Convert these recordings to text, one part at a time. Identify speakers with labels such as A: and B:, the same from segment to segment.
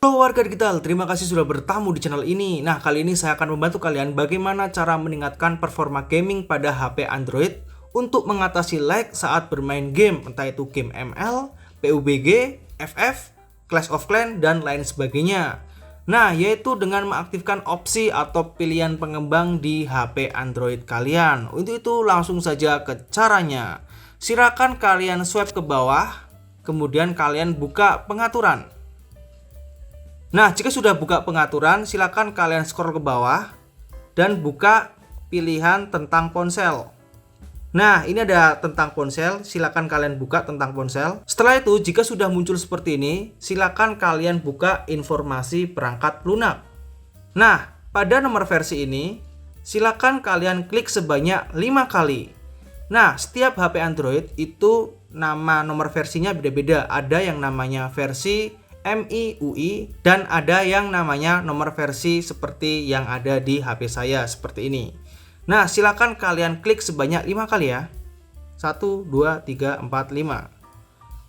A: Halo warga digital, terima kasih sudah bertamu di channel ini. Nah, kali ini saya akan membantu kalian bagaimana cara meningkatkan performa gaming pada HP Android untuk mengatasi lag saat bermain game, entah itu game ML, PUBG, FF, Clash of Clans, dan lain sebagainya. Nah, yaitu dengan mengaktifkan opsi atau pilihan pengembang di HP Android kalian. Untuk itu langsung saja ke caranya. Silakan kalian swipe ke bawah, kemudian kalian buka pengaturan. Nah, jika sudah buka pengaturan, silakan kalian scroll ke bawah dan buka pilihan tentang ponsel. Nah, ini ada tentang ponsel, silakan kalian buka tentang ponsel. Setelah itu, jika sudah muncul seperti ini, silakan kalian buka informasi perangkat lunak. Nah, pada nomor versi ini, silakan kalian klik sebanyak 5 kali. Nah, setiap HP Android itu nama nomor versinya beda-beda. Ada yang namanya versi MIUI dan ada yang namanya nomor versi seperti yang ada di HP saya seperti ini. Nah, silakan kalian klik sebanyak 5 kali ya. 1, 2, 3, 4, 5.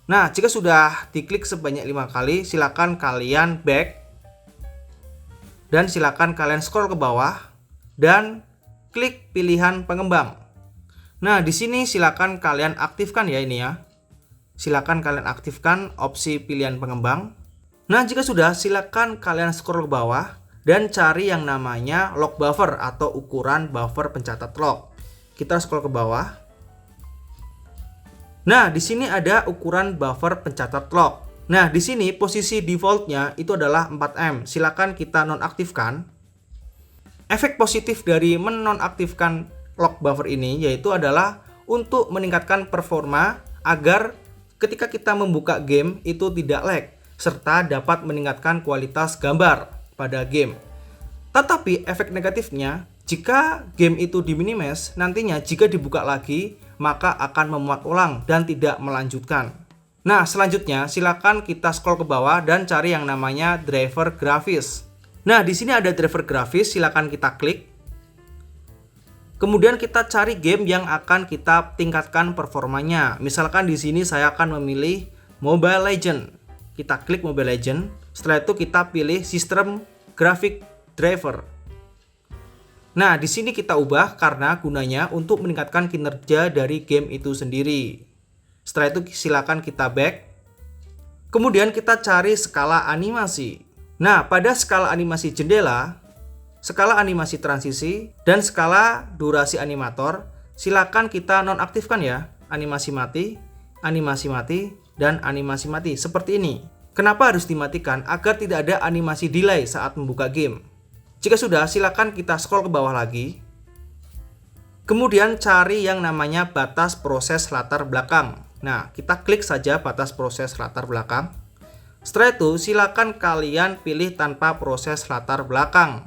A: Nah, jika sudah diklik sebanyak 5 kali, silakan kalian back dan silakan kalian scroll ke bawah dan klik pilihan pengembang. Nah, di sini silakan kalian aktifkan ya ini ya. Silakan kalian aktifkan opsi pilihan pengembang. Nah, jika sudah, silakan kalian scroll ke bawah dan cari yang namanya log buffer atau ukuran buffer pencatat log. Kita scroll ke bawah. Nah, di sini ada ukuran buffer pencatat log. Nah, di sini posisi defaultnya itu adalah 4M. Silakan kita nonaktifkan. Efek positif dari menonaktifkan log buffer ini yaitu adalah untuk meningkatkan performa agar ketika kita membuka game itu tidak lag, serta dapat meningkatkan kualitas gambar pada game. Tetapi efek negatifnya, jika game itu diminimize, nantinya jika dibuka lagi, maka akan memuat ulang dan tidak melanjutkan. Nah, selanjutnya silakan kita scroll ke bawah dan cari yang namanya driver grafis. Nah, di sini ada driver grafis, silakan kita klik. Kemudian kita cari game yang akan kita tingkatkan performanya. Misalkan di sini saya akan memilih Mobile Legends. Kita klik Mobile Legends. Setelah itu kita pilih System Graphic Driver. Nah, di sini kita ubah karena gunanya untuk meningkatkan kinerja dari game itu sendiri. Setelah itu silakan kita back. Kemudian kita cari skala animasi. Nah, pada skala animasi jendela, skala animasi transisi, dan skala durasi animator, silakan kita nonaktifkan ya. Animasi mati, dan animasi mati seperti ini. Kenapa harus dimatikan? Agar tidak ada animasi delay saat membuka game. Jika sudah, silakan kita scroll ke bawah lagi. Kemudian cari yang namanya batas proses latar belakang. Nah, kita klik saja batas proses latar belakang. Setelah itu, silakan kalian pilih tanpa proses latar belakang.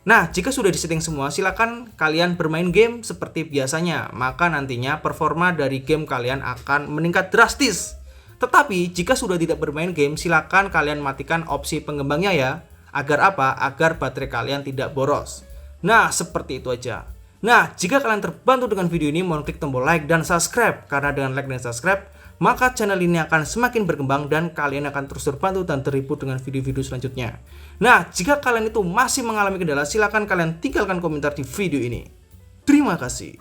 A: Nah, jika sudah disetting semua, silakan kalian bermain game seperti biasanya. Maka nantinya performa dari game kalian akan meningkat drastis. Tetapi jika sudah tidak bermain game, silakan kalian matikan opsi pengembangnya ya. Agar apa? Agar baterai kalian tidak boros. Nah, seperti itu aja. Nah, jika kalian terbantu dengan video ini, mohon klik tombol like dan subscribe. Karena dengan like dan subscribe, maka channel ini akan semakin berkembang dan kalian akan terus terbantu dan terhibur dengan video-video selanjutnya. Nah, jika kalian itu masih mengalami kendala, silakan kalian tinggalkan komentar di video ini. Terima kasih.